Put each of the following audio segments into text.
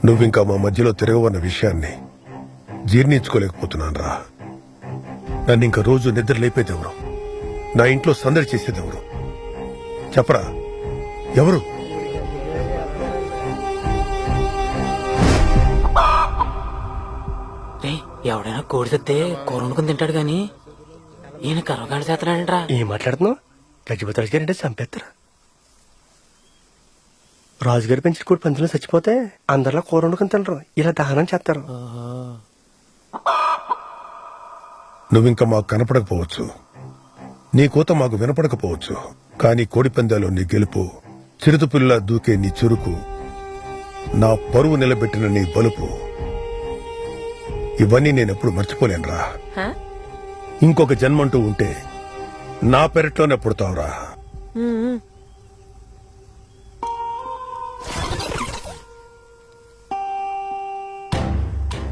నువ్వింకా మా మధ్యలో తిరగవన్న విషయాన్ని జీర్ణించుకోలేకపోతున్నాను రా. నన్ను ఇంక రోజు నిద్ర లేపేదెవరు? నా ఇంట్లో సందడి చేసేదెవరు? చెప్పరా, ఎవరు? ఎవడైనా కోడి తెస్తే కూర వండుకుని తింటాడు గాని ఈయన కర్రగాడి చేస్తున్నాడంట్రా. ఏం మాట్లాడుతున్నావు? గజపతి రాజు గారు అంటే చంపేస్తారా? రాజుగారు పెంచిన కోడి పంచులో చచ్చిపోతే అందరిలో కూర వండుకుని తినరు, ఇలా దహనం చేస్తారు. నువ్వింక మాకు కనపడకపోవచ్చు, నీ కూత మాకు వినపడకపోవచ్చు, కానీ కోడి పందాలో నీ గెలుపు, చిరుతపుల్లా దూకే నీ చురుకు, నా పరువు నిలబెట్టిన నీ బలుపు, ఇవన్నీ నేనెప్పుడు మర్చిపోలేనురా. ఇంకొక జన్మంటూ ఉంటే నా పెరట్లోనే పుడతావురా.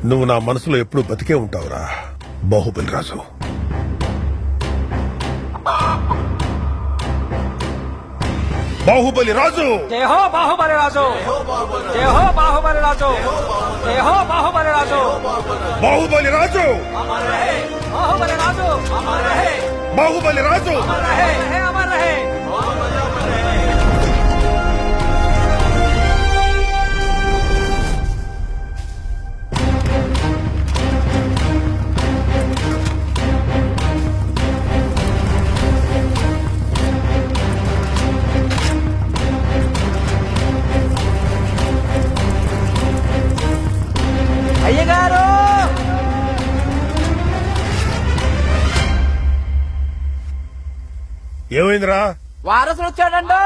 నువ్వు నా మనసులో ఎప్పుడు బతికే ఉంటావురా బాహుబలి రాజు. బాహుబలి రాజు, జై హో బాహుబలి రాజు, జై హో బాహుబలి రాజు, జై హో బాహుబలి రాజు, బాహుబలి రాజు, బాహుబలి రాజు, బాహుబలి రాజు. అమర్ రహే. అయ్యగారు ఏమైందిరా? వారసుడు వచ్చాడండి.